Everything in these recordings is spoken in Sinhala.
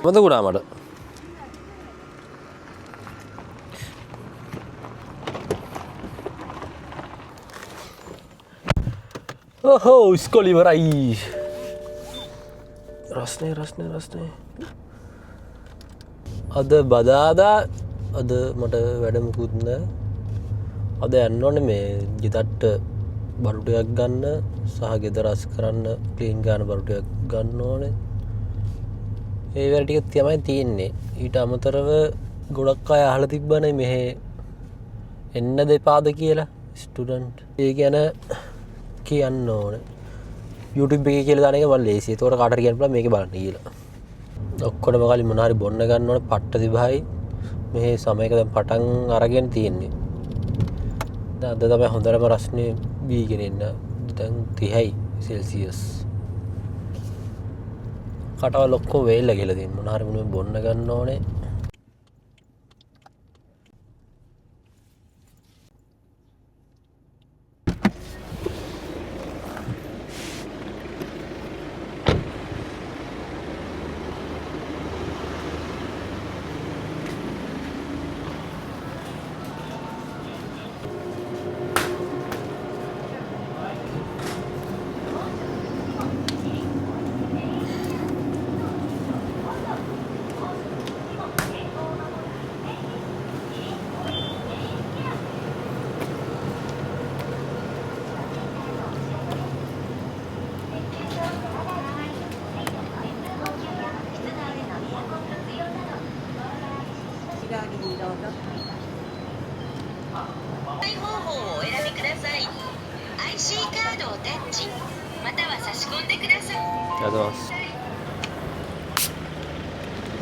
මතකුණා මට ඔහෝ ඉස්කෝල ඉවරයි රස්නේ අද බදාදා අද මට වැඩමුකුත් නෑ අද යන්න ඕනේ මේ ගෙදරට බරු ටිකක් ගන්න සහ ගෙදර රස් කරන්න ක්ලීන් ගන්න බරු ටිකක් ගන්න ඕනේ ඒ වැඩ ටික තමයි තියෙන්නේ ඊට අමතරව ගොඩක් අය අහලා තිබ්බනේ මෙහෙ එන්න දෙපාද කියලා ස්ටුඩන්ට් ඒ ගැන කියන්න ඕනේ YouTube එකේ කියලා දාන එක මම ලේසි ඒතකොට කාටට කියන්න පුළුවන් මේකේ බලන්න කියලා ඔක්කොටම කලින් මොනවා හරි බොන්න ගන්න ඕනේ පට්ට දිබහයි මෙහෙ සමයක දැන් පටන් අරගෙන තියෙන්නේ දැන් අද තමයි හොඳටම රස්නේ බීගෙන ඉන්න දැන් 30යි සෙල්සියස් කටවල් ඔක්කොම වේල්ලා කියලා තියෙන මොනවා හරි මොනවා බොන්න ගන්න ඕනේ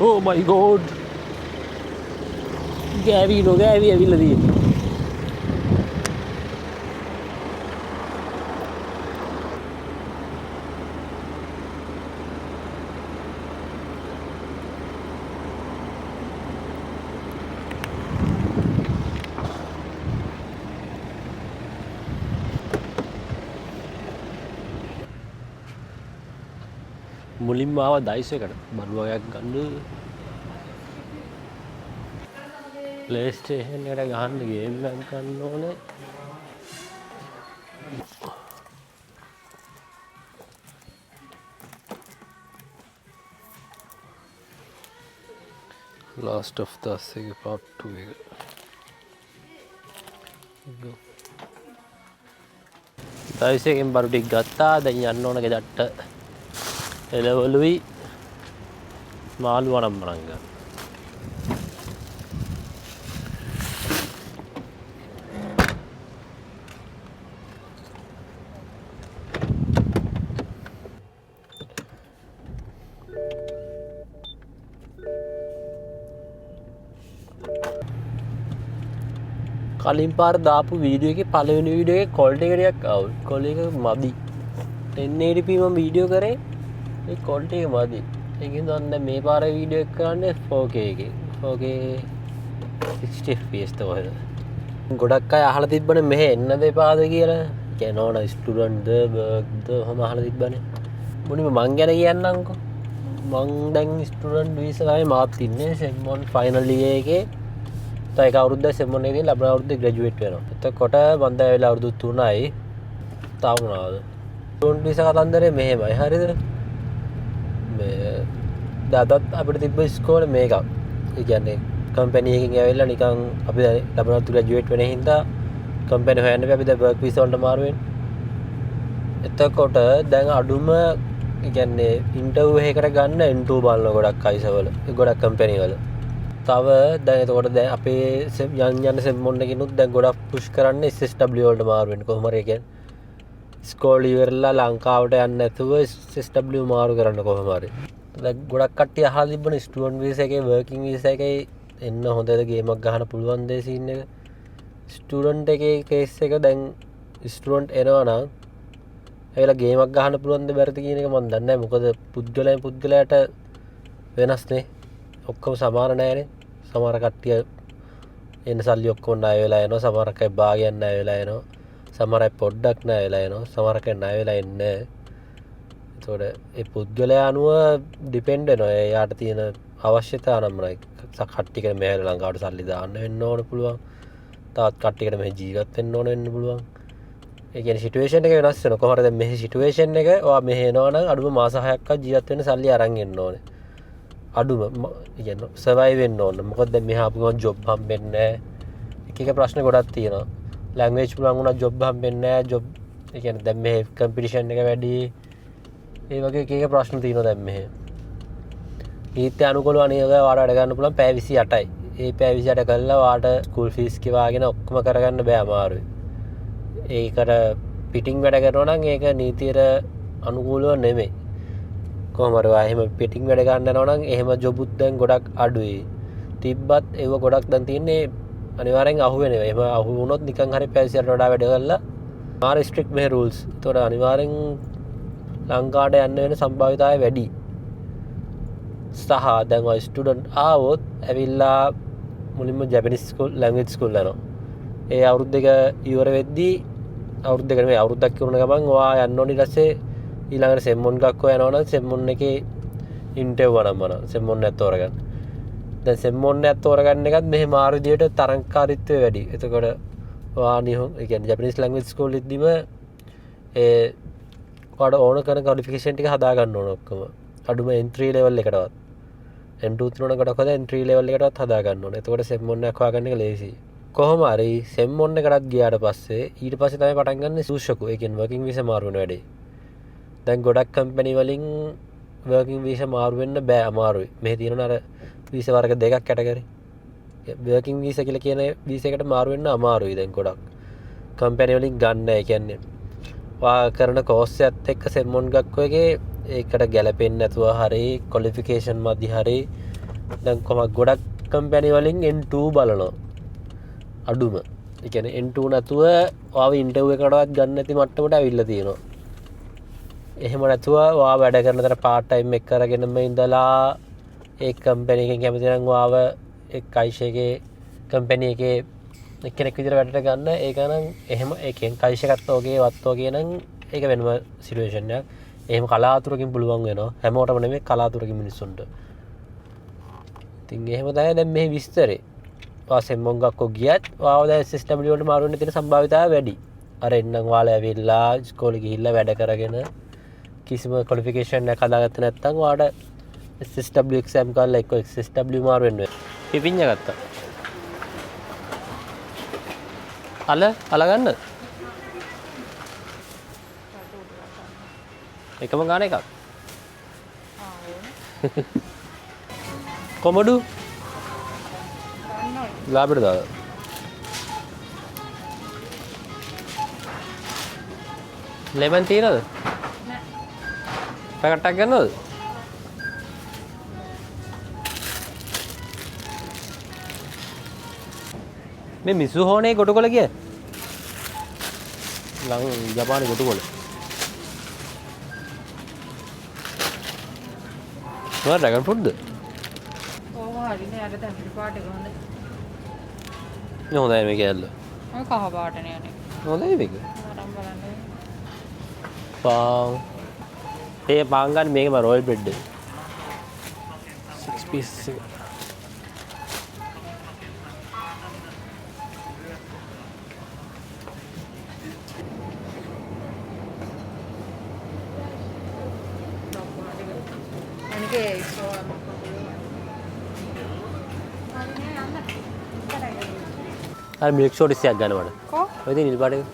Oh my god ගෑවි ඇවිල්ලා තියෙන්නේ මුලින්ම ආව ඩයිස් එකට බඩු වගේක් ගන්න PlayStation එකට ගහන්න ගේම් එකක් ගන්න ඕනේ Last of Us එකේ part 2 එක ඩයිස් එකෙන් බඩු ටික ගත්තා දැන් යන්න ඕන ගෙදරට එළවලුයි මාළු වනම්මනන් ගන්න කලින් පාර දාපු වීඩියෝ එකේ පළවෙනි වීඩියෝ එකේ ක්වොලිටි එක ටිකක් අවුල් ක්වොලිටි එක මදි 1080p මම වීඩියෝ කරේ ඒ ක්වොලිටි එක මදි ඒකෙන් දැන් මේ පාරේ වීඩියෝ එක කරන්නේ 4K එකේ 4K 60 fps තමයි ගොඩක් අය අහලා තිබ්බනේ මෙහෙ එන්න දෙපාද කියලා කියන්නේ ඕන ස්ටුඩන්ට්ද වර්ක්ද ඔහම අහලා තිබ්බනේ මුලින්ම මං ගැන කියන්නම්කෝ මං දැන් ස්ටුඩන්ට් වීසා තමයි මාත් ඉන්නේ සෙම් 1 ෆයිනල් ඉයර් එකේ තව එක අවුරුද්දක් සෙම් 1 එකේ ලැබෙන අවුරුද්දේ ග්‍රැජුවේට් වෙනවා එතකොට මං දැන් වෙලා අවුරුදු 3යි තාම මොනවද ස්ටුඩන්ට් වීසා කතන්දරේ මෙහෙමයි හරියද මේ දාදත් අපිට තිබ්බ ස්කෝර් මේකක් ඒ කියන්නේ කම්පැනි එකකින් ඇවිල්ලා නිකන් අපි ලැබෙන අවුරුද්ද ග්‍රැජුවේට් වෙන හින්දා කම්පැනි හොයන්න බෑ අපි දැන් වර්ක් වීසා වලට මාරු වෙන්නේ එතකොට දැන් අඩුම ඒ කියන්නේ ඉන්ටර්විව් එකකට ගන්න N2 බලන ගොඩක් අයිසවල ගොඩක් කම්පැනි වල තව දැන් එතකොට දැන් අපේ යන් සෙම් 1 එකකිනුත් දැන් ගොඩක් පුෂ් කරන්නේ SSW වලට මාරු වෙන්න කොහොම හරි කියන්නේ ස්කෝල් ඉවරලා ලංකාවට යන්න නැතුව SSW මාරු කරන්න කොහොම හරි දැන් ගොඩක් කට්ටිය අහලා තිබුණේ ස්ටුඩන්ට් වීසා එකේ වර්කින් වීසා එකේ එන්න හොඳද ගේමක් ගහන්න පුළුවන් දේ සීන් එක ස්ටුඩන්ට් එකේ කේස් එක දැන් ස්ටුඩන්ට් එනවා නම් ඒලා ගේමක් ගහන්න පුළුවන් ද බැරිද කියන එක මම දන්නේ නැහැ මොකද පුද්ගලයන් පුද්ගලයාට වෙනස්නේ ඔක්කොම සමාන නෑනේ සමහර කට්ටිය එන්න සල්ලි ඔක්කොම ණය වෙලා යනවා සමහර අය භාගයක් ණය වෙලා යනවා සමහර අය පොඩ්ඩක් ණය වෙලා යනවා සමහර අය ණය වෙලා එන්නේ ඒතකොට ඒ පුද්ගලයා අනුව ඩිපෙන්ඩ් වෙනවා එයාට තියෙන අවශ්‍යතා නම් මොනයි කට්ටියකට මෙහෙර ලංකාවට සල්ලි දාන්න වෙන්න ඕන පුළුවන් තවත් කට්ටියකට මෙහෙ ජීවත් වෙන්න ඕන වෙන්න පුළුවන් ඒ කියන්නේ සිටුේෂන් එක වෙනස් වෙනවා කොහොමද දැන් මෙහි සිටුේෂන් එක ඔයා මෙහෙ එනවා නම් අඩුම මාස 6ක්වත් ජීවත් වෙන්න සල්ලි අරන් එන්න ඕනේ අඩුම කියන්නේ සර්වයිව් වෙන්න ඕන මොකද දැන් මෙහා ආපු ගමන් ජොබ් හම්බෙන්නේ නැහැ එක ප්‍රශ්න ගොඩක් තියෙනවා ලැන්ග්වේජ් පුළුවන් වුණා ජොබ් හම්බෙන්නේ නැහැ ජොබ් ඒ කියන්නේ දැන් මෙහෙ කම්පිටිෂන් එක වැඩි ඒ වගේ එක ප්‍රශ්න තියෙනවා දැන් මෙහෙ නීති අනුකූලව අනිවාර්යයෙන් ඔයාලට වැඩ ගන්න පුළුවන් පැය 28යි ඒ පැය 28 කරලා ඔයාලට ස්කූල් ෆීස් කිවාගෙන ඔක්කොම කරගන්න බෑ අමාරුයි ඒකට පිටින් වැඩ කරනවා නම් ඒක නීතියට අනුකූලව නෙමෙයි කොහොම හරි එහෙම පිටින් වැඩ ගන්න යනවා නම් එහෙම ජොබුත් දැන් ගොඩක් අඩුයි තිබ්බත් ඒව ගොඩක් දැන් තියෙන්නේ අනිවාර්යෙන් අහු වෙනවා එහෙම අහු වුණොත් නිකන් හරි පැය 28ට වඩා වැඩ කරලා මාර ස්ට්‍රික්ට් මේ රූල්ස් ඒතකොට අනිවාර්යෙන් ලංකාවට යන්න වෙන සම්භාවිතාවය වැඩි සහ දැන් ඔය ස්ටුඩන්ට් ආවොත් ඇවිල්ලා මුලින්ම ජැපනිස් ස්කූල් ලැන්ග්වේජ් ස්කූල් යනවා ඒ අවුරුදු දෙක ඉවර වෙද්දී අවුරුදු දෙක නෙමෙයි අවුරුද්දක් ඉවරන ගමන් ඔයා යන්න ඕනේ ඊට පස්සේ ඊළඟට සෙම්මොන් එකක් හොයනවා නම් සෙම්මොන් එකේ ඉන්ටර්වයුව වරම්මන සෙම්මොන් එකක් තෝරගන්න දැන් සෙම්මොන් එකක් තෝරගන්න එකත් මෙහෙ මාරු විදියට තරංකාරීත්වය වැඩි එතකොට ඔයා ඒ කියන්නේ ජැපනිස් ලැන්ග්වේජ් ස්කූල් ඉදීම ඒ ඔයාට ඕන කරන ක්වොලිෆිකේෂන් ටික හදා ගන්න ඕන ඔක්කොම අඩුම entry level එකටවත් N2 3 ගොඩක් හොද entry level එකටවත් හදා ගන්න ඕන එතකොට සෙම්මොන් එකක් හොයාගන්න එක ලේසියි කොහොම හරි සෙම්මොන් එකටත් ගියාට පස්සේ ඊට පස්සේ තමයි පටන් ගන්න සූෂකු ඒ කියන්නේ වර්කින් වීසා මාරු වෙන වැඩේ දැන් ගොඩක් කම්පැනි වලින් වර්කින් වීසා මාරු වෙන්න බෑ අමාරුයි මෙහි තියෙනවා අර වීසා වර්ග දෙකක් කැටගරි වර්කින් වීසා කියලා කියන වීසා එකට මාරු වෙන්න අමාරුයි දැන් ගොඩක් කම්පැනි වලින් ගන්න ඒ කියන්නේ වා කරන කෝස් එකත් එක්ක සෙම්මොන් එකක් වගේ ඒකට ගැලපෙන්නේ නැතුව හරි ක්වොලිෆිකේෂන් මදි හරි දැන් කොහොමද ගොඩක් කම්පැනි වලින් N2 බලනවා අඩුම ඒ කියන්නේ N2 නැතුව ඔයාව ඉන්ටර්විව් එකකටවත් ගන්න නැති මට්ටමට ඇවිල්ලා තියෙනවා එහෙම නැතුව ඔයා වැඩ කරන තර පාර්ට් ටයිම් එක කරගෙනම ඉඳලා ඒ කම්පැනි එකෙන් කැමති නම් ඔයාව ඒ කයිෂේගේ කම්පැනි එකේ එක්කෙනෙක් විදිහට වැඩට ගන්න ඒක නම් එහෙම ඒකෙන් කයිෂේකත් ඔගේ වත් ඔගේ නම් ඒක වෙනම සිටුේෂන් එකක් එහෙම කලාතුරකින් පුළුවන් වෙනවා හැමෝටම නෙමෙයි කලාතුරකින් මිනිස්සුන්ට ඉතින් එහෙම තමයි දැන් මේ විස්තරේ ඔයා සෙම්මොන් ගක්කෝ ගියත් ඔයාව දැන් SSW වලට මාරු වෙන්න තියෙන සම්භාවිතාවය වැඩි අර එන්නම් ඔයාලා ඇවිල්ලා ඉස්කෝලේ ගිහිල්ලා වැඩ කරගෙන කිසිම ක්වොලිෆිකේෂන් එකක් හදාගත්තේ නැත්නම් ඔයාට SSW එක්සෑම් කරලා එක්ක SSW මාරු වෙන්න වෙනවා පිපිඤ්ඤ ගත්තා අල ගන්න එකම ගාන එකක් කොමඩු ලාබෙට දාලා ලෙමන් තියෙනවද පැකට්ටක් ගන්නවද මේ මිසු හෝනේ කොටකොල කිය ලං ජපානයේ කොටකොල මොකක්ද ඩ්‍රැගන් ෆෘට්ද ඕම හරිනේ අර තැඹිලි පාට එක හොඳයි හොඳයි මේක ඇල්ල ඔය කහ පාටනේ අනේ හොඳයි මේක අරන් බලන්න පාන් ඒ පාන් ගන්න මේකම රොයල් බ්‍රෙඩ් 6 පීස් එක අර මිල්ක් ෂෝට්ස් එකක් ගන්නවද? කො? ඔය තියෙන නිල් පාට එක.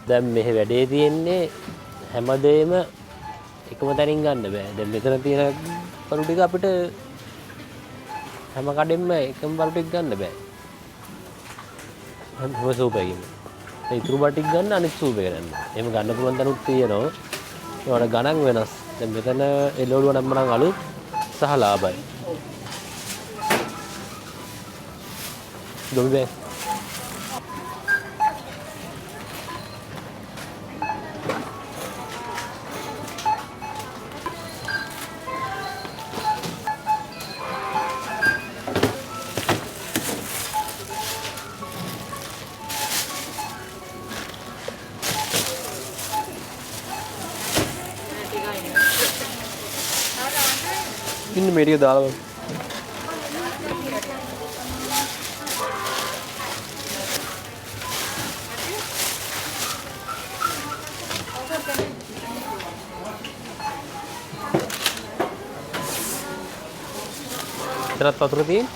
දැන් මෙහෙ වැඩේ තියෙන්නේ හැමදේම එකම තැනින් ගන්න බෑ. දැන් මෙතන තියෙන පළු ටික අපිට හැම කඩෙම එකම පළු ටික ගන්න බෑ. හැම සූප් එකකින්ම. ඒ ඉතුරු බා ටික ගන්න අනිත් සූප් එක ගන්න. එහෙම ගන්න පුළුවන් තැනුත් තියෙනවා. ඒවට ගණන් වෙනස්. දැන් මෙතන එළවලුව නම් මනම් අලුත් සහ ලාභයි. Dove vai? ඉන්න මේ ටික දාලා එතනත් වතුර තියෙන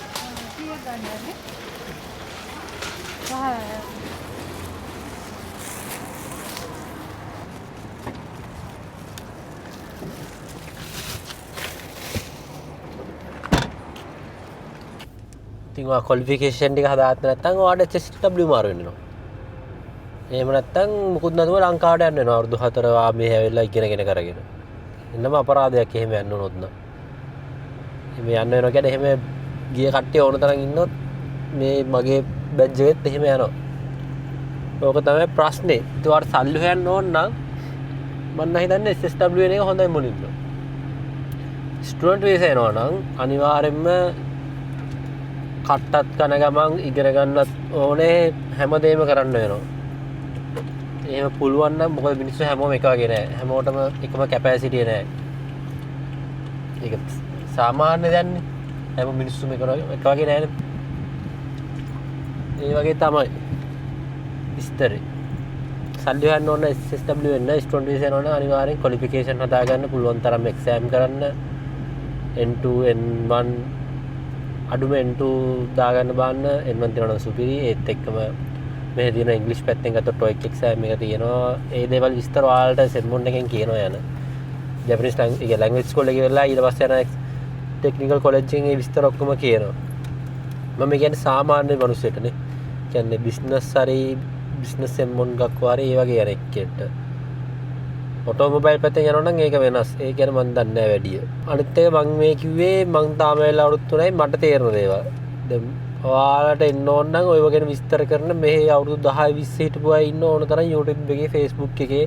ඉතින් ක්වොලිෆිකේෂන් ටික හදාගත්ත නැත්නම් ඔයාලට HSW මාරු වෙනවා. එහෙම නැත්නම් මුකුත් නැතුව ලංකාවට යන්න වෙනවා. අවුරුදු 4 ආ මේ හැවෙලා ඉගෙනගෙන කරගෙන. එන්නම අපරාධයක් එහෙම යන්න උනොත් නම්. එහෙම යන්න වෙනවා කියන්නේ එහෙම ගිය කට්ටිය ඕන තරම් ඉන්නොත් මේ මගේ බැජ් එකෙත් එහෙම යනවා. ඕක තමයි ප්‍රශ්නේ. ඒත් ඔයාලට සල්ලි හොයන්න ඕන නම් මම හිතන්නේ SSW එක හොඳයි මුලින්ම. ස්ටුඩන්ට් වීසා එනවා නම් අනිවාර්යෙන්ම කට්ටත් කන ගමන් ඉගෙන ගන්නත් ඕනේ හැමදේම කරන්න වෙනවා. එහෙම පුළුවන් නම් මොකද මිනිස්සු හැමෝම එක වගේ නෑ. හැමෝටම එකම කැපැසිටි නෑ. ඒක සාමාන්‍ය දැන්නේ. හැම මිනිස්සුම එක වගේ නෑනේ. ඒ වගේ තමයි විස්තරේ. සල්ලි හොයන්න ඕන SSW වෙන්න ස්ටුඩන්ට් වීසා එනවා නම් අනිවාර්යෙන් ක්වොලිෆිකේෂන් හදාගන්න පුළුවන් තරම් එක්සෑම් කරන්න N2 N1 අඩුම N2 දාගන්න බලන්න N1 තියෙනවා නම් සුපිරි ඒත් එක්කම මේ තියෙන ඉංග්‍රීසි පැත්තෙන් ගත්තොත් TOEIC එක්සෑම් එක තියෙනවා ඒ දේවල් විස්තර ඔයාලට සෙම්මොන් එකෙන් කියනවා යන ජැපනීස් ලැන්ග්වේජ් ස්කූල් එකේ වෙලා ඊට පස්සේ යන ටෙක්නිකල් කොලෙජ් එකේ විස්තර ඔක්කොම කියනවා මම කියන්නේ සාමාන්‍ය මිනිස්සුන්ටනේ කියන්නේ බිස්නස් හරි බිස්නස් සෙම්මොන් ගක්වා හරි ඒ වගේ යන එක්කෙට ඔටෝමොබයිල් පැත්තෙන් යනවා නම් ඒක වෙනස්. ඒ කියන්නේ මම දන්නේ නැහැ වැඩිය. අනිත් එක මම මේ කිව්වේ මම තාම වෙලා අවුරුදු 3යි මට තේරෙන දේවල්. දැන් ඔයාලට එන්න ඕන නම් ඔයව ගැන විස්තර කරන මෙහි අවුරුදු 10 20 හිටපු අය ඉන්න ඕන තරම් YouTube එකේ Facebook එකේ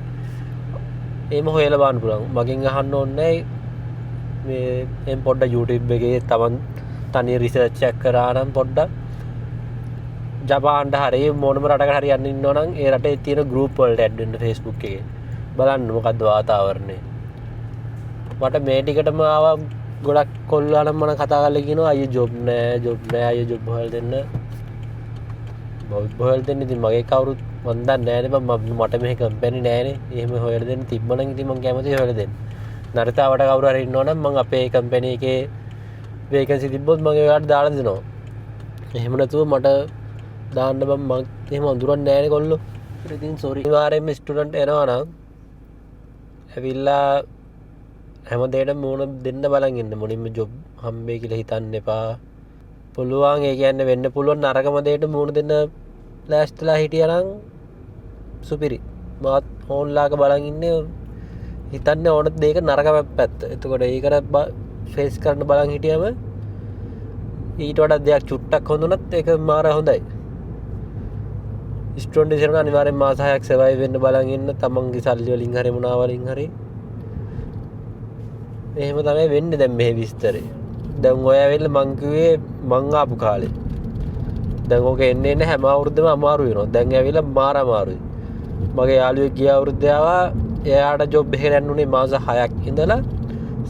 එහෙම හොයලා බලන්න පුළුවන්. මගෙන් අහන්න ඕනේ මේ එම් පොඩ්ඩක් YouTube එකේ තමන් තනිය රිසර්ච් එකක් කරා නම් පොඩ්ඩක් ජපාන්ට හරි මොනම රටකට හරි යන්න ඉන්නවා නම් ඒ රටේ තියෙන group වලට add වෙන්න Facebook එකේ. බලන්න මොකක්ද වාතාවරණය මට මේ ටිකටම ආවා ගොඩක් කොල්ලා නම් මම කතා කරලා කියනවා අයියෝ ජොබ් නෑ අයියෝ ජොබ් හොයලා දෙන්න හොයලා දෙන්න ඉතින් මගේ කවුරුත් මන් දන්නේ නෑනේ මට මේ කම්පැනි නෑනේ එහෙම හොයලා දෙන්න තිබ්බනම් ඉතින් මම කැමතියි හොයලා දෙන්න නරතාවට කවුරු හරි ඉන්නවා නම් මම අපේ කම්පැනි එකේ වේකන්සි තිබ්බොත් මම ඒකට දාලා දෙනවා එහෙම නැතුව මට දාන්න බම් මම එහෙම අඳුරන්නේ නෑනේ කොල්ලෝ ඉතින් සෝරි අනිවාර්යෙන්ම ස්ටුඩන්ට් එනවා නම් ඇවිල්ලා හැමදේටම මුණ දෙන්න බලන් ඉන්න මුලින්ම ජොබ් හම්බෙයි කියලා හිතන්න එපා පුළුවන් ඒ කියන්නේ වෙන්න පුළුවන් නරකම දෙයට මුණ දෙන්න ලෑස්තිලා හිටියනම් සුපිරි මාත් ඕන්ලාක බලන් ඉන්නේ හිතන්නේ ඕන දෙයක නරකම පැත්ත එතකොට ඒකට ෆේස් කරන්න බලන් හිටියම ඊට වඩා දෙයක් චුට්ටක් හොඳුනත් ඒක මාර හොඳයි ස්ටුඩන්ට් ඉස්සරහ අනිවාර්යෙන් මාස 6ක් සර්වයිව් වෙන්න බලන් ඉන්න තමන්ගේ සල්ලි වලින් හරි මොනවා වලින් හරි එහෙම තමයි වෙන්නේ දැන් මේ විස්තරේ දැන් ඔය ඇවිල්ලා මං කිව්වේ මං ආපු කාලේ දැන් ඔක එන්නේ නැහැ හැම අවුරුද්දම අමාරු වෙනවා දැන් ඇවිල්ලා මාර අමාරුයි මගේ යාළුවෙක් ගිය අවුරුද්දේ ආවා එයාට ජොබ් එකකට යන්න උනේ මාස 6ක් ඉඳලා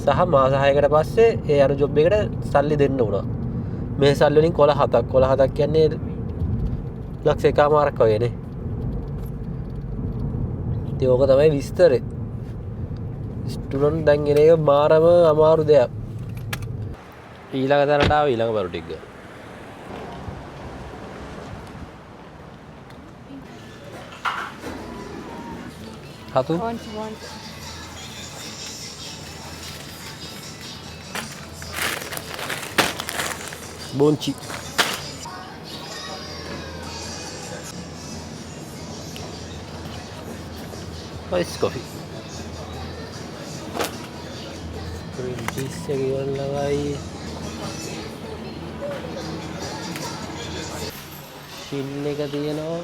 සහ මාස 6කට පස්සේ ඒ අර ජොබ් එකට සල්ලි දෙන්න උනා මේ සල්ලි වලින් කොළ 7ක් කියන්නේ ලක්ෂ එකමාරක් වගේනේ ඉතින් ඕක තමයි විස්තරේ ස්ටුඩන්ට් දැන් එන එක මාරම අමාරු දෙයක් ඊළඟ තැනට ආව ඊළඟ බරු ටික හතු බොන්චි ice coffee cream cheese එක ඉවරලවයි ෂින් එක තියෙනවා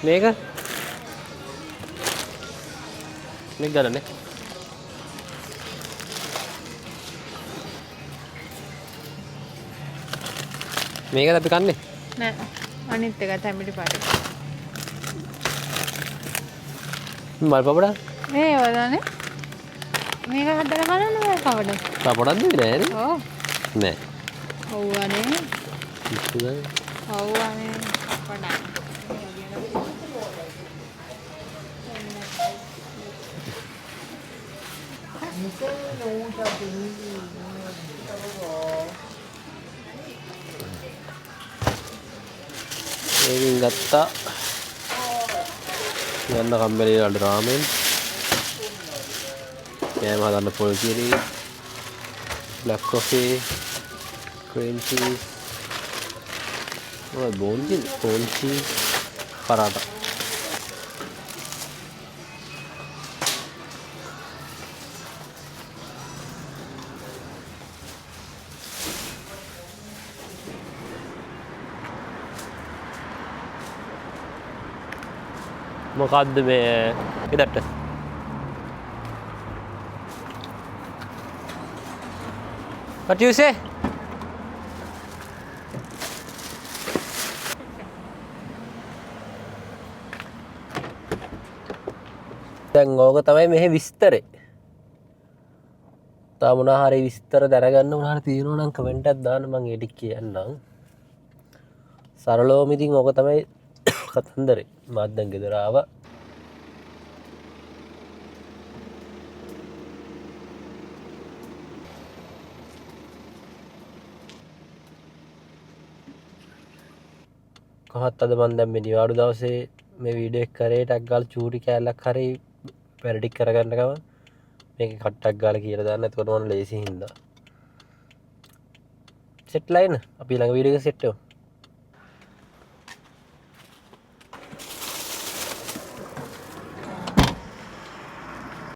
මේක ගන්නනේ මේකද අපි කන්නේ නෑ අනිත් එක තැඹිලි පාට මල් පපඩා මේ වදානේ මේක හදලා බලන්න බෑ කවද? කපඩක් දෙන්නේ නෑනේ. ඔව්. නෑ. ඔව්වනේ. ඉස්සුදා. ඔව්වනේ. කපඩක්. ඒකින් ගත්තා යන්න කම්බලේ වල රාමෙන් කෑම හදන්න පොල් කිරි black coffee cream cheese ඔය බෝන්චි පරාටා මොකද්ද මේ ඉදට what you say දැන් ඕක තමයි මෙහි විස්තරේ තා මොනා හරි විස්තර දැනගන්න මොනවා තියෙනවා නම් කමෙන්ට් එකක් දාන්න මම ඒ ටික කියන්නම් සරලවම ඉතින් ඕක තමයි කතන්දරේ මාත් දැන් ගෙදර ආවා කොහොත් අද මම දැන් මේ නිවාඩු දවසේ මේ වීඩියෝ එක කරේ ටැග් ගාලා චූටි කෑල්ලක් හරි වැඩ ටික කරගන්න ගම මේක කට්ටක් ගාලා කියලා දාන්න එතකොට මම ලේසි හින්දා සෙට් ලයින් අපි ළඟ වීඩියෝ එක සෙට් වෙමු